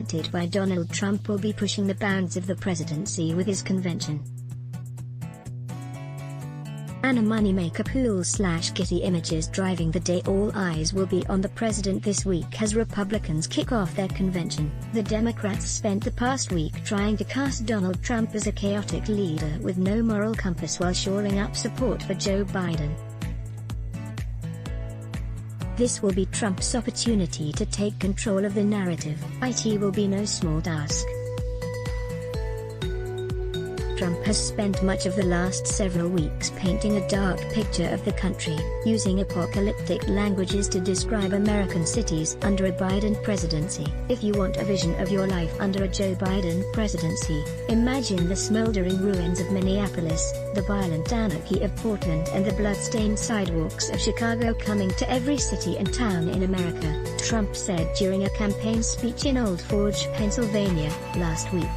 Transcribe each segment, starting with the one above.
represented by Donald Trump, will be pushing the bounds of the presidency with his convention. And a moneymaker pool/kitty images driving the day. All eyes will be on the president this week as Republicans kick off their convention. The Democrats spent the past week trying to cast Donald Trump as a chaotic leader with no moral compass while shoring up support for Joe Biden. This will be Trump's opportunity to take control of the narrative. It will be no small task. Trump has spent much of the last several weeks painting a dark picture of the country, using apocalyptic languages to describe American cities under a Biden presidency. If you want a vision of your life under a Joe Biden presidency, imagine the smoldering ruins of Minneapolis, the violent anarchy of Portland, and the blood-stained sidewalks of Chicago coming to every city and town in America, Trump said during a campaign speech in Old Forge, Pennsylvania, last week.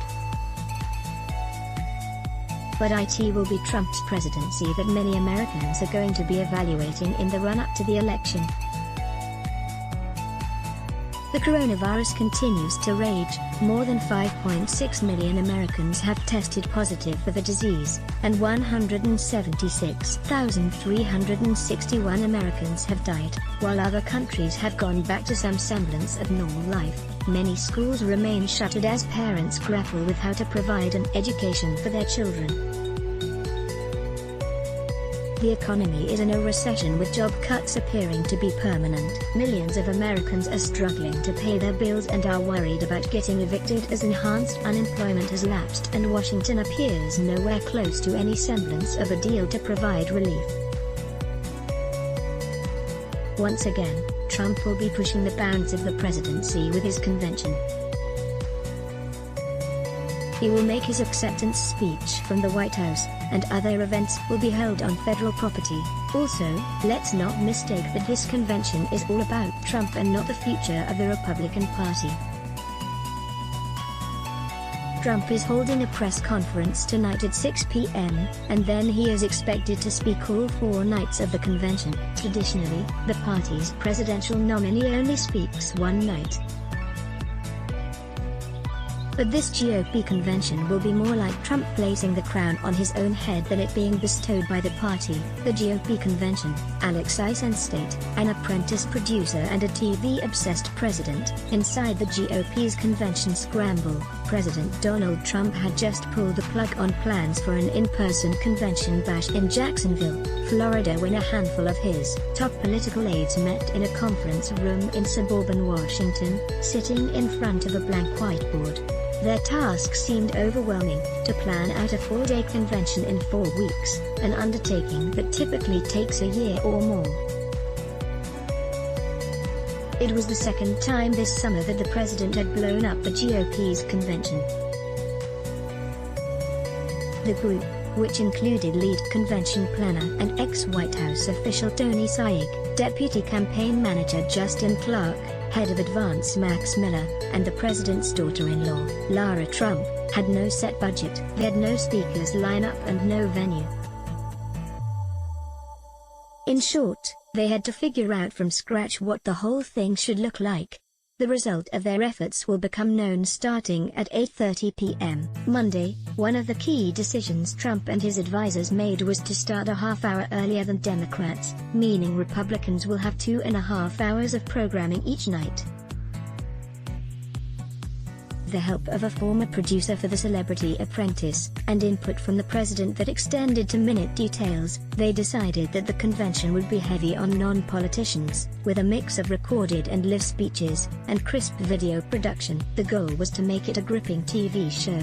But it will be Trump's presidency that many Americans are going to be evaluating in the run-up to the election. The coronavirus continues to rage. More than 5.6 million Americans have tested positive for the disease, and 176,361 Americans have died. While other countries have gone back to some semblance of normal life, many schools remain shuttered as parents grapple with how to provide an education for their children. The economy is in a recession with job cuts appearing to be permanent. Millions of Americans are struggling to pay their bills and are worried about getting evicted as enhanced unemployment has lapsed and Washington appears nowhere close to any semblance of a deal to provide relief. Once again, Trump will be pushing the bounds of the presidency with his convention. He will make his acceptance speech from the White House, and other events will be held on federal property. Also, let's not mistake that this convention is all about Trump and not the future of the Republican Party. Trump is holding a press conference tonight at 6 p.m., and then he is expected to speak all 4 nights of the convention. Traditionally, the party's presidential nominee only speaks one night. But this GOP convention will be more like Trump placing the crown on his own head than it being bestowed by the party. The GOP convention, Alex Eisenstadt, an apprentice producer and a TV-obsessed president, inside the GOP's convention scramble, President Donald Trump had just pulled the plug on plans for an in-person convention bash in Jacksonville, Florida, when a handful of his top political aides met in a conference room in suburban Washington, sitting in front of a blank whiteboard. Their task seemed overwhelming: to plan out a 4-day convention in 4 weeks, an undertaking that typically takes a year or more. It was the second time this summer that the president had blown up the GOP's convention. The group, which included lead convention planner and ex-White House official Tony Saig, deputy campaign manager Justin Clark, head of Advance Max Miller, and the president's daughter-in-law, Lara Trump, had no set budget. They had no speakers lineup and no venue. In short, they had to figure out from scratch what the whole thing should look like. The result of their efforts will become known starting at 8:30 p.m. Monday. One of the key decisions Trump and his advisors made was to start a half-hour earlier than Democrats, meaning Republicans will have 2.5 hours of programming each night. The help of a former producer for The Celebrity Apprentice, and input from the president that extended to minute details, they decided that the convention would be heavy on non-politicians, with a mix of recorded and live speeches, and crisp video production. The goal was to make it a gripping TV show.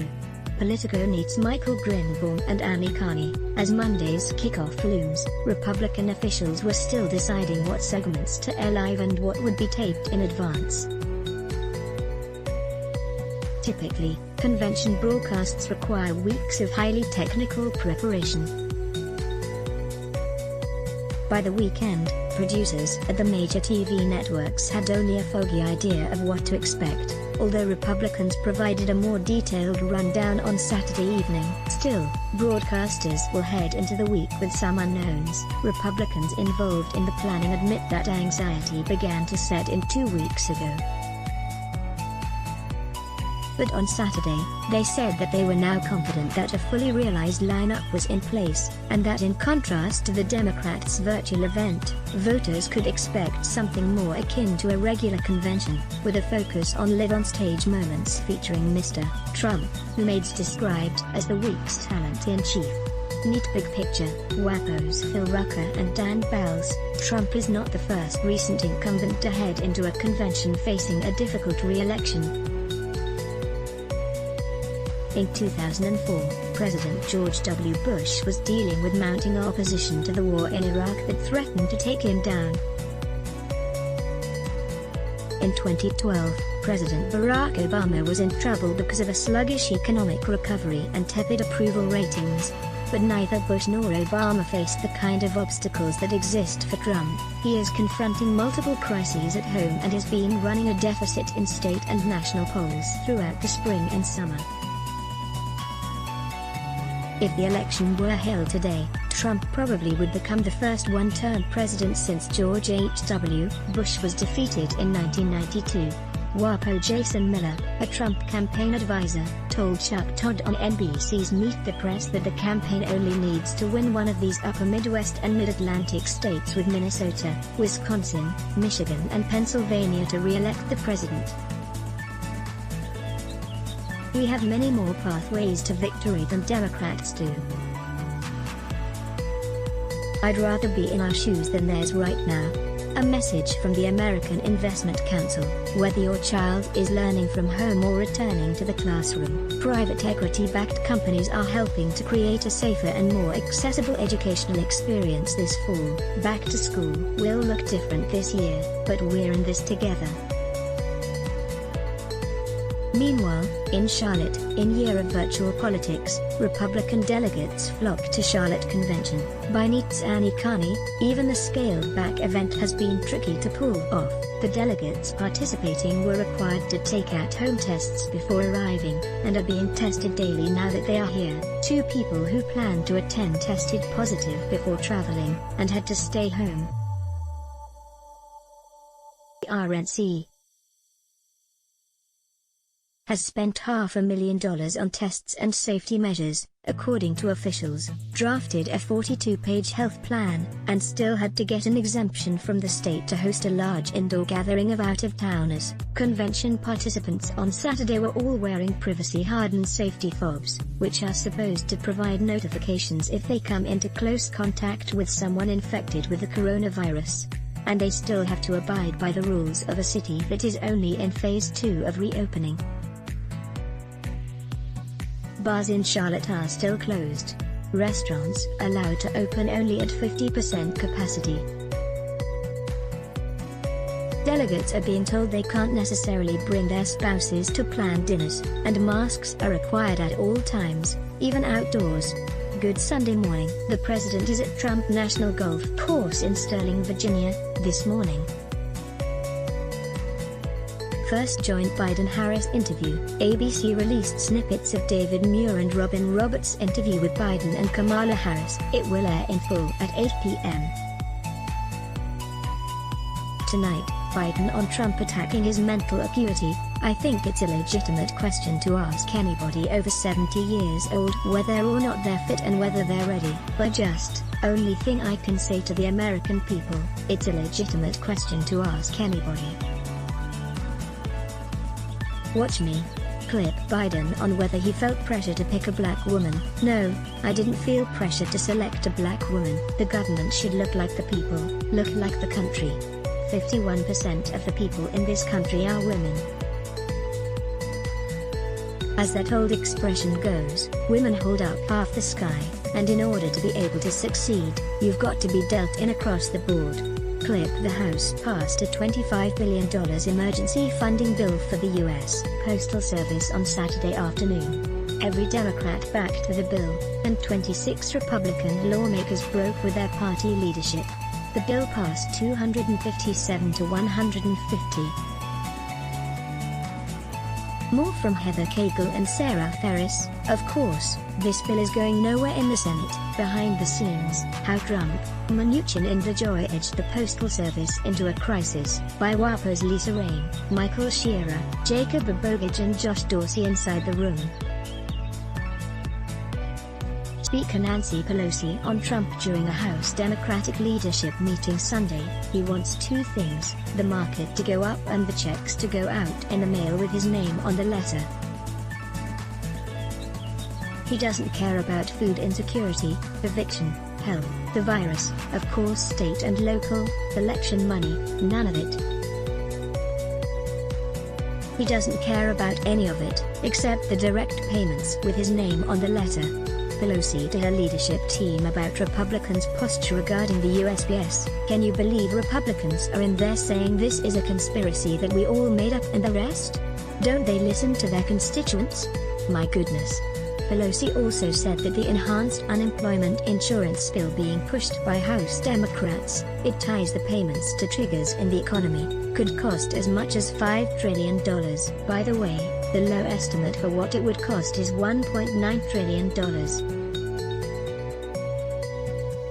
Politico needs Michael Grinborn and Annie Carney. As Monday's kickoff looms, Republican officials were still deciding what segments to air live and what would be taped in advance. Typically, convention broadcasts require weeks of highly technical preparation. By the weekend, producers at the major TV networks had only a foggy idea of what to expect, although Republicans provided a more detailed rundown on Saturday evening. Still, broadcasters will head into the week with some unknowns. Republicans involved in the planning admit that anxiety began to set in 2 weeks ago. But on Saturday, they said that they were now confident that a fully realized lineup was in place, and that in contrast to the Democrats' virtual event, voters could expect something more akin to a regular convention, with a focus on live-on-stage moments featuring Mr. Trump, whom aides described as the week's talent-in-chief. Neat big picture, Wappos Phil Rucker and Dan Bells. Trump is not the first recent incumbent to head into a convention facing a difficult re-election. In 2004, President George W. Bush was dealing with mounting opposition to the war in Iraq that threatened to take him down. In 2012, President Barack Obama was in trouble because of a sluggish economic recovery and tepid approval ratings. But neither Bush nor Obama faced the kind of obstacles that exist for Trump. He is confronting multiple crises at home and has been running a deficit in state and national polls throughout the spring and summer. If the election were held today, Trump probably would become the first one-term president since George H.W. Bush was defeated in 1992. WAPO Jason Miller, a Trump campaign advisor, told Chuck Todd on NBC's Meet the Press that the campaign only needs to win one of these upper Midwest and Mid-Atlantic states with Minnesota, Wisconsin, Michigan and Pennsylvania to re-elect the president. We have many more pathways to victory than Democrats do. I'd rather be in our shoes than theirs right now. A message from the American Investment Council. Whether your child is learning from home or returning to the classroom, private equity-backed companies are helping to create a safer and more accessible educational experience this fall. Back to school will look different this year, but we're in this together. Meanwhile, in Charlotte, in year of virtual politics, Republican delegates flocked to Charlotte Convention. By Neat's Annie Carney, even the scaled-back event has been tricky to pull off. The delegates participating were required to take at-home tests before arriving, and are being tested daily now that they are here. 2 people who planned to attend tested positive before traveling, and had to stay home. The RNC has spent $500,000 on tests and safety measures, according to officials, drafted a 42-page health plan, and still had to get an exemption from the state to host a large indoor gathering of out-of-towners. Convention participants on Saturday were all wearing privacy-hardened safety fobs, which are supposed to provide notifications if they come into close contact with someone infected with the coronavirus. And they still have to abide by the rules of a city that is only in phase 2 of reopening. Bars in Charlotte are still closed. Restaurants allowed to open only at 50% capacity. Delegates are being told they can't necessarily bring their spouses to planned dinners, and masks are required at all times, even outdoors. Good Sunday morning. The president is at Trump National Golf Course in Sterling, Virginia, this morning. First joint Biden-Harris interview. ABC released snippets of David Muir and Robin Roberts' interview with Biden and Kamala Harris. It will air in full at 8 p.m. Tonight, Biden on Trump attacking his mental acuity. I think it's a legitimate question to ask anybody over 70 years old whether or not they're fit and whether they're ready. Only thing I can say to the American people, it's a legitimate question to ask anybody. Watch me. Clip Biden on whether he felt pressure to pick a black woman. No, I didn't feel pressure to select a black woman. The government should look like the people, look like the country. 51% of the people in this country are women. As that old expression goes, women hold up half the sky, and in order to be able to succeed, you've got to be dealt in across the board. Clip: the House passed a $25 billion emergency funding bill for the U.S. Postal Service on Saturday afternoon. Every Democrat backed the bill, and 26 Republican lawmakers broke with their party leadership. The bill passed 257 to 150. More from Heather Cagle and Sarah Ferris. Of course, this bill is going nowhere in the Senate. Behind the scenes, how Trump, Mnuchin and DeJoy edged the Postal Service into a crisis, by WAPO's Lisa Rain, Michael Shearer, Jacob Abogage and Josh Dorsey inside the room. Speaker Nancy Pelosi on Trump during a House Democratic leadership meeting Sunday. He wants two things: the market to go up and the checks to go out in the mail with his name on the letter. He doesn't care about food insecurity, eviction, health, the virus, of course state and local, election money, none of it. He doesn't care about any of it, except the direct payments with his name on the letter. Pelosi to her leadership team about Republicans' posture regarding the USPS. Can you believe Republicans are in there saying this is a conspiracy that we all made up and the rest? Don't they listen to their constituents? My goodness. Pelosi also said that the enhanced unemployment insurance bill being pushed by House Democrats, it ties the payments to triggers in the economy, could cost as much as $5 trillion. By the way, the low estimate for what it would cost is $1.9 trillion.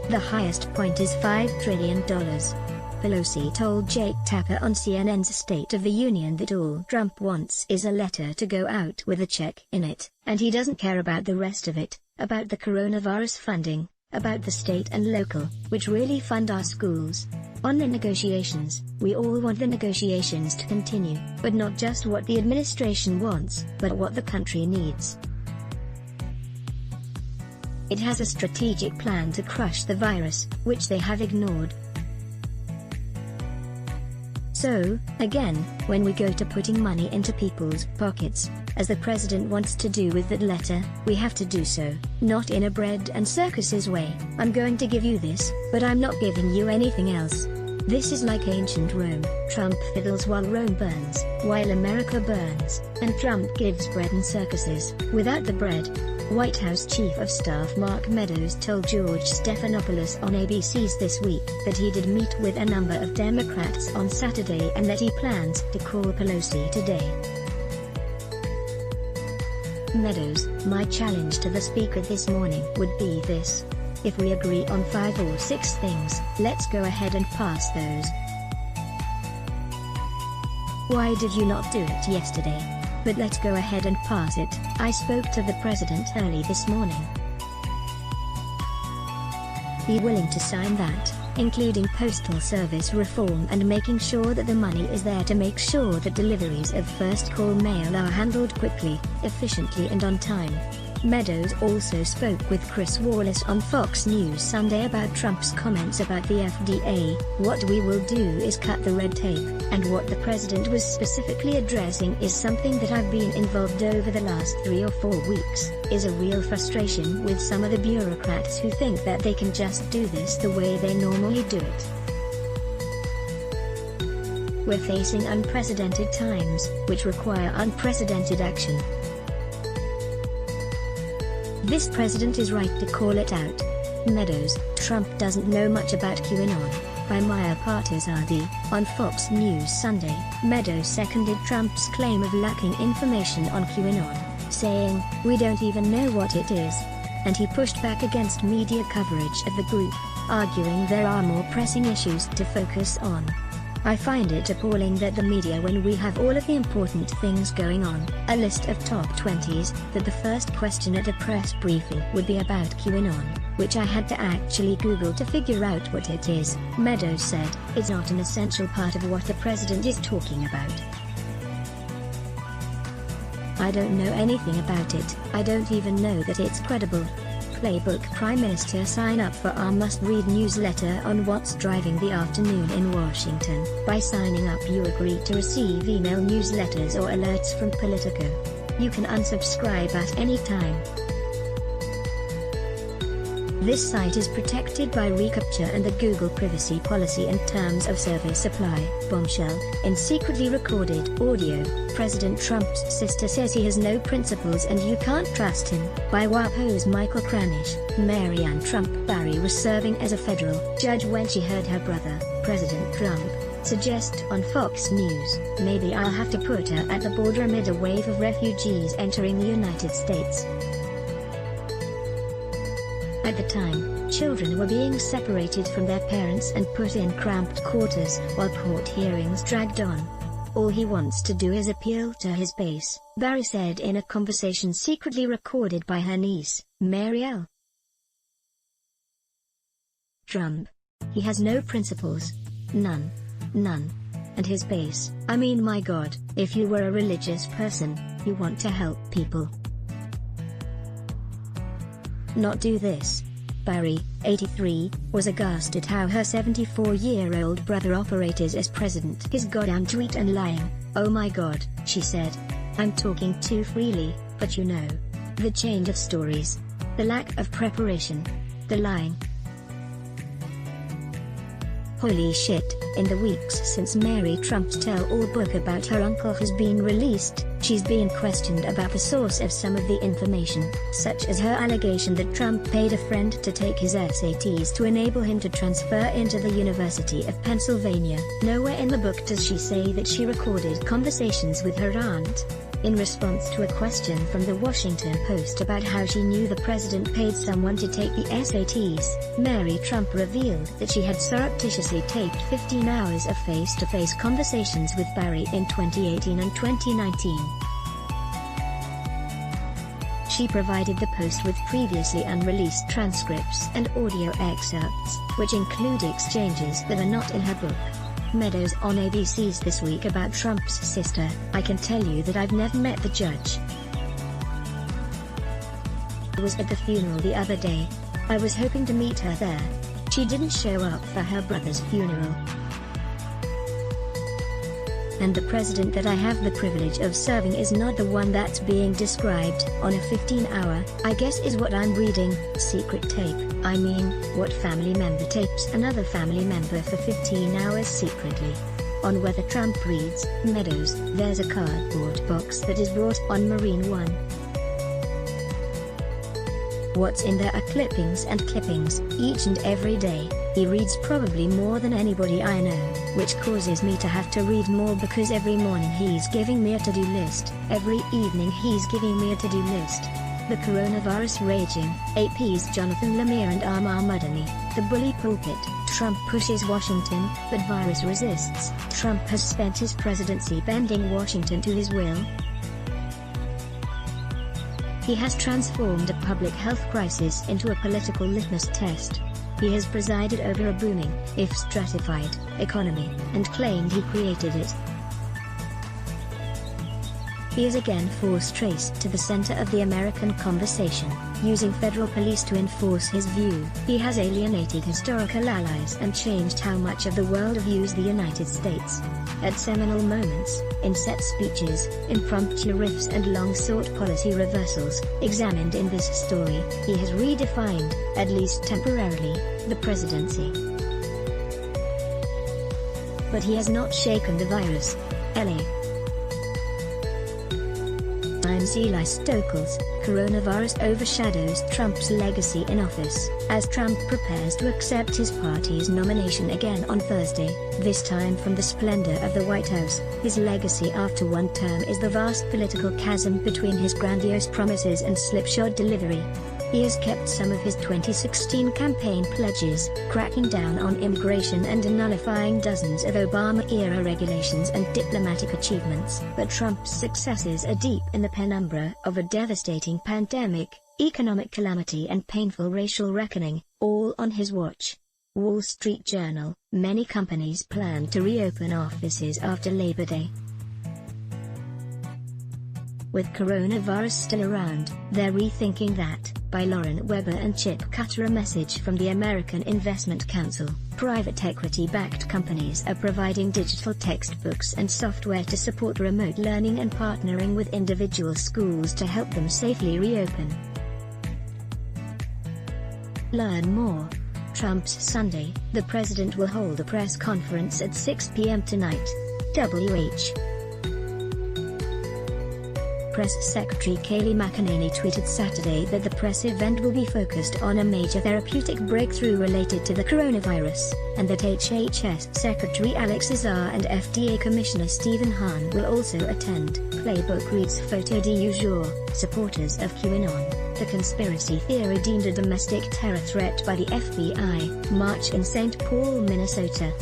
The highest point is $5 trillion. Pelosi told Jake Tapper on CNN's State of the Union that all Trump wants is a letter to go out with a check in it, and he doesn't care about the rest of it, about the coronavirus funding, about the state and local, which really fund our schools. On the negotiations, we all want the negotiations to continue, but not just what the administration wants, but what the country needs. It has a strategic plan to crush the virus, which they have ignored. So, again, when we go to putting money into people's pockets, as the president wants to do with that letter, we have to do so, not in a bread and circuses way. I'm going to give you this, but I'm not giving you anything else. This is like ancient Rome. Trump fiddles while Rome burns, while America burns, and Trump gives bread and circuses, without the bread. White House Chief of Staff Mark Meadows told George Stephanopoulos on ABC's This Week that he did meet with a number of Democrats on Saturday and that he plans to call Pelosi today. Meadows, my challenge to the Speaker this morning would be this. If we agree on 5 or 6 things, let's go ahead and pass those. Why did you not do it yesterday? But let's go ahead and pass it. I spoke to the president early this morning. Be willing to sign that, including postal service reform and making sure that the money is there to make sure that deliveries of first-call mail are handled quickly, efficiently and on time. Meadows also spoke with Chris Wallace on Fox News Sunday about Trump's comments about the FDA. What we will do is cut the red tape, and what the president was specifically addressing is something that I've been involved over the last 3 or 4 weeks, is a real frustration with some of the bureaucrats who think that they can just do this the way they normally do it. We're facing unprecedented times, which require unprecedented action. This president is right to call it out. Meadows, Trump doesn't know much about QAnon, by Maya Partizadi, on Fox News Sunday. Meadows seconded Trump's claim of lacking information on QAnon, saying, "We don't even know what it is." And he pushed back against media coverage of the group, arguing there are more pressing issues to focus on. I find it appalling that the media, when we have all of the important things going on, a list of top 20s, that the first question at a press briefing would be about QAnon, which I had to actually Google to figure out what it is. Meadows said, "It's not an essential part of what the president is talking about. I don't know anything about it. I don't even know that it's credible." Playbook Prime Minister, sign up for our must-read newsletter on what's driving the afternoon in Washington. By signing up you agree to receive email newsletters or alerts from Politico. You can unsubscribe at any time. This site is protected by reCAPTCHA and the Google privacy policy and terms of service apply. Bombshell, in secretly recorded audio, President Trump's sister says he has no principles and you can't trust him. By WAPO's Michael Cranish, Marianne Trump Barry was serving as a federal judge when she heard her brother, President Trump, suggest on Fox News, maybe I'll have to put her at the border amid a wave of refugees entering the United States. At the time, children were being separated from their parents and put in cramped quarters while court hearings dragged on. All he wants to do is appeal to his base, Barry said in a conversation secretly recorded by her niece, Marielle. Trump. He has no principles. None. None. And his base, I mean, my God, if you were a religious person, you want to help people. Not do this. Barry, 83, was aghast at how her 74-year-old brother operated as president. His goddamn tweet and lying. Oh my God, she said. I'm talking too freely, but you know. The change of stories. The lack of preparation. The lying. Holy shit, in the weeks since Mary Trump's tell-all book about her uncle has been released, she's been questioned about the source of some of the information, such as her allegation that Trump paid a friend to take his SATs to enable him to transfer into the University of Pennsylvania. Nowhere in the book does she say that she recorded conversations with her aunt. In response to a question from the Washington Post about how she knew the president paid someone to take the SATs, Mary Trump revealed that she had surreptitiously taped 15 hours of face-to-face conversations with Barry in 2018 and 2019. She provided the Post with previously unreleased transcripts and audio excerpts, which include exchanges that are not in her book. Meadows on ABC's This Week about Trump's sister, I can tell you that I've never met the judge. I was at the funeral the other day. I was hoping to meet her there. She didn't show up for her brother's funeral. And the president that I have the privilege of serving is not the one that's being described on a 15-hour, I guess is what I'm reading, secret tape. I mean, what family member tapes another family member for 15 hours secretly? On Whether Trump Reads, Meadows, there's a cardboard box that is brought on Marine One. What's in there are clippings and clippings, each and every day. He reads probably more than anybody I know, which causes me to have to read more because every morning he's giving me a to-do list, every evening he's giving me a to-do list. The coronavirus raging, AP's Jonathan Lemire and Amar Madani, the bully pulpit, Trump pushes Washington, but virus resists. Trump has spent his presidency bending Washington to his will. He has transformed a public health crisis into a political litmus test. He has presided over a booming, if stratified, economy, and claimed he created it. He is again forced traced to the center of the American conversation, using federal police to enforce his view. He has alienated historical allies and changed how much of the world views the United States. At seminal moments, in set speeches, impromptu riffs and long-sought policy reversals, examined in this story, he has redefined, at least temporarily, the presidency. But he has not shaken the virus. LA Times Eli Stokel's coronavirus overshadows Trump's legacy in office, as Trump prepares to accept his party's nomination again on Thursday, this time from the splendor of the White House. His legacy after one term is the vast political chasm between his grandiose promises and slipshod delivery. He has kept some of his 2016 campaign pledges, cracking down on immigration and nullifying dozens of Obama-era regulations and diplomatic achievements. But Trump's successes are deep in the penumbra of a devastating pandemic, economic calamity and painful racial reckoning, all on his watch. Wall Street Journal: many companies plan to reopen offices after Labor Day. With coronavirus still around, they're rethinking that, by Lauren Weber and Chip Cutter. A message from the American Investment Council. Private equity-backed companies are providing digital textbooks and software to support remote learning and partnering with individual schools to help them safely reopen. Learn more. Trump's Sunday, the president will hold a press conference at 6 p.m. tonight. WH. Press Secretary Kayleigh McEnany tweeted Saturday that the press event will be focused on a major therapeutic breakthrough related to the coronavirus, and that HHS Secretary Alex Azar and FDA Commissioner Stephen Hahn will also attend. Playbook reads Photo du jour, supporters of QAnon, the conspiracy theory deemed a domestic terror threat by the FBI, march in St. Paul, Minnesota.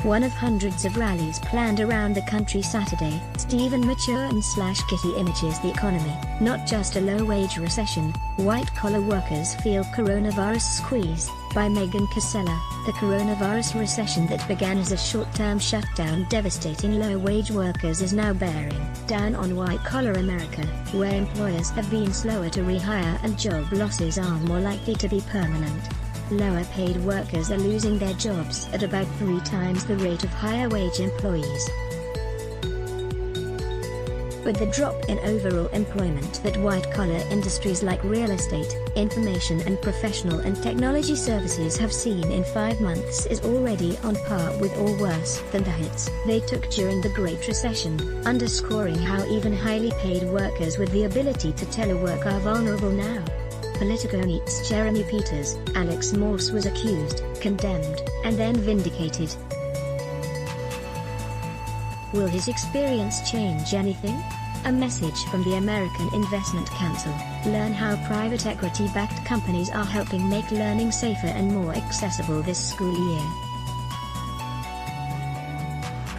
One of hundreds of rallies planned around the country Saturday, Stephen Kitty images the economy, not just a low-wage recession. White-collar workers feel coronavirus squeeze, by Megan Casella. The coronavirus recession that began as a short-term shutdown devastating low-wage workers is now bearing down on white-collar America, where employers have been slower to rehire and job losses are more likely to be permanent. Lower-paid workers are losing their jobs at about 3 times the rate of higher-wage employees. With the drop in overall employment that white-collar industries like real estate, information and professional and technology services have seen in 5 months is already on par with or worse than the hits they took during the Great Recession, underscoring how even highly paid workers with the ability to telework are vulnerable now. Politico Neat's Jeremy Peters. Alex Morse was accused, condemned, and then vindicated. Will his experience change anything? A message from the American Investment Council. Learn how private equity-backed companies are helping make learning safer and more accessible this school year.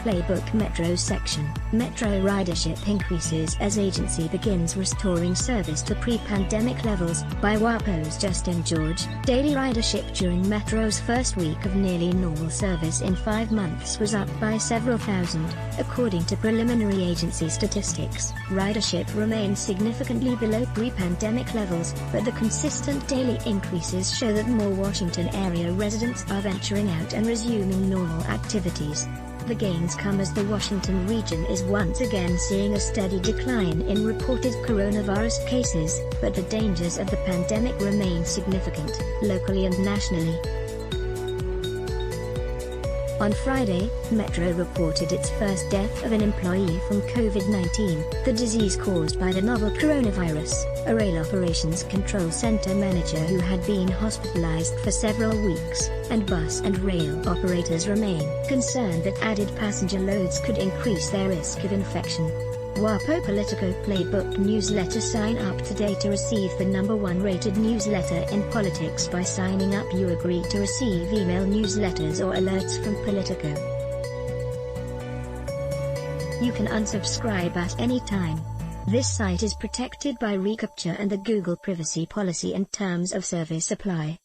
Playbook Metro section. Metro ridership increases as agency begins restoring service to pre-pandemic levels, by WAPO's Justin George. Daily ridership during Metro's first week of nearly normal service in 5 months was up by several thousand, according to preliminary agency statistics. Ridership remains significantly below pre-pandemic levels, but the consistent daily increases show that more Washington area residents are venturing out and resuming normal activities. The gains come as the Washington region is once again seeing a steady decline in reported coronavirus cases, but the dangers of the pandemic remain significant, locally and nationally. On Friday, Metro reported its first death of an employee from COVID-19, the disease caused by the novel coronavirus. A rail operations control center manager who had been hospitalized for several weeks, and bus and rail operators remain concerned that added passenger loads could increase their risk of infection. WAPO Politico Playbook newsletter. Sign up today to receive the #1 rated newsletter in politics. By signing up you agree to receive email newsletters or alerts from Politico. You can unsubscribe at any time. This site is protected by reCAPTCHA and the Google privacy policy and terms of service apply.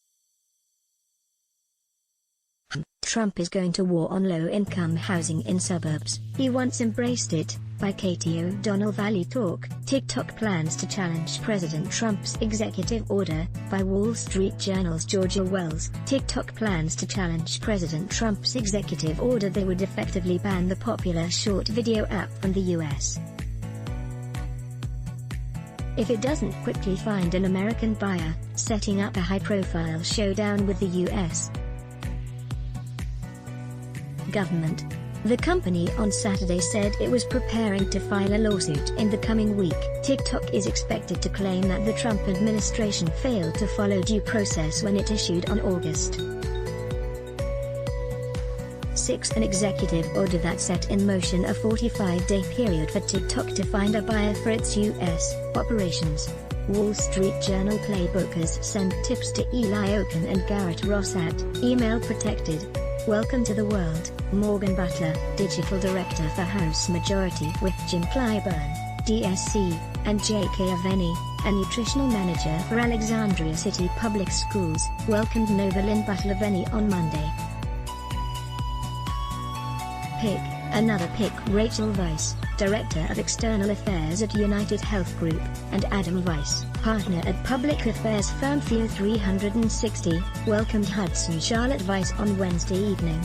Trump is going to war on low-income housing in suburbs. He once embraced it, by Katie O'Donnell. Valley Talk. TikTok plans to challenge President Trump's executive order, by Wall Street Journal's Georgia Wells. TikTok plans to challenge President Trump's executive order that would effectively ban the popular short video app from the US. If it doesn't quickly find an American buyer, setting up a high-profile showdown with the US government. The company on Saturday said it was preparing to file a lawsuit in the coming week. TikTok is expected to claim that the Trump administration failed to follow due process when it issued on August 6 an executive order that set in motion a 45-day period for TikTok to find a buyer for its U.S. operations. Wall Street Journal. Playbookers send tips to Eli Oken and Garrett Ross at email protected. Welcome to the world. Morgan Butler, Digital Director for House Majority Whip Jim Clyburn, DSC, and J.K. Aveni, a Nutritional Manager for Alexandria City Public Schools, welcomed Novalyn Butler Aveni on Monday. Pick, another pick. Rachel Weiss, Director of External Affairs at United Health Group, and Adam Weiss, partner at public affairs firm Theo 360, welcomed Hudson Charlotte Weiss on Wednesday evening.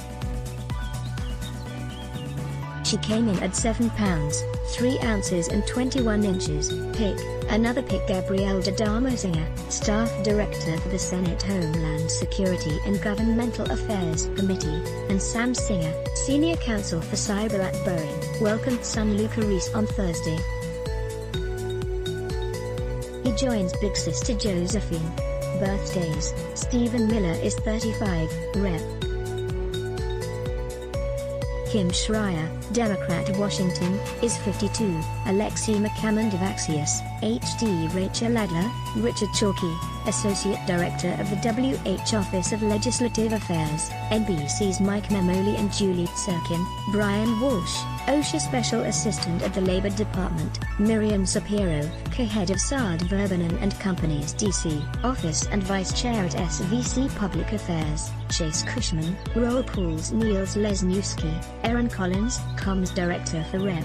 She came in at £7, 3 ounces and 21 inches. Pick. Another pick: Gabrielle Singer, Staff Director for the Senate Homeland Security and Governmental Affairs Committee, and Sam Singer, Senior Counsel for Cyber at Boeing, welcomed son Luca Reese on Thursday. He joins big sister Josephine. Birthdays: Stephen Miller is 35, Rep. Kim Schreier, Democrat Washington, is 52, Alexei McCammond of Axios, HD Rachel Adler, Richard Chalky, Associate Director of the WH Office of Legislative Affairs, NBC's Mike Memoli and Julie Sirkin, Brian Walsh, OSHA Special Assistant at the Labor Department, Miriam Shapiro, co-head of Sard Verbanen and Company's DC office and Vice Chair at SVC Public Affairs, Chase Cushman, Roll Pool's Niels Lesniewski, Aaron Collins, Comms Director for Rep.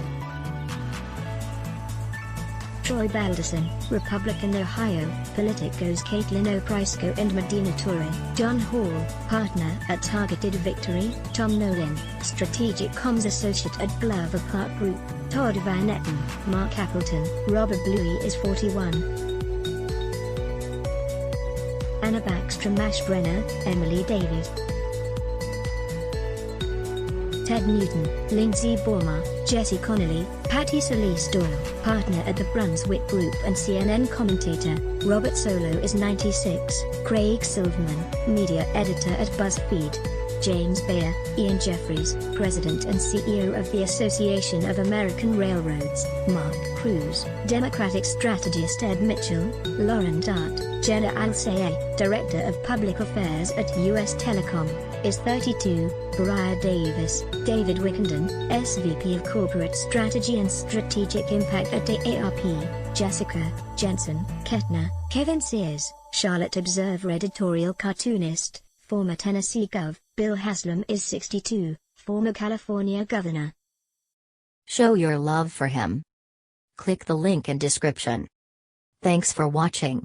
Troy Balderson, Republican Ohio, Politico's Caitlin O'Prisko and Medina Torre, John Hall, Partner at Targeted Victory, Tom Nolan, Strategic Comms Associate at Glover Park Group, Todd Van Etten, Mark Appleton, Robert Bluey is 41. Anna Backstrom Ashbrenner, Emily David, Ted Newton, Lindsay Borma, Jesse Connolly, Patty Solis Doyle, Partner at the Brunswick Group and CNN commentator, Robert Solo is 96, Craig Silverman, Media Editor at BuzzFeed, James Baer, Ian Jeffries, President and CEO of the Association of American Railroads, Mark Cruz, Democratic strategist Ed Mitchell, Lauren Dart, Jenna Alsea, Director of Public Affairs at U.S. Telecom, is 32, Briar Davis, David Wickenden, SVP of Corporate Strategy and Strategic Impact at AARP, Jessica Jensen Kettner, Kevin Sears, Charlotte Observer editorial cartoonist, former Tennessee Gov. Bill Haslam is 62, former California governor. Show your love for him. Click the link in description. Thanks for watching.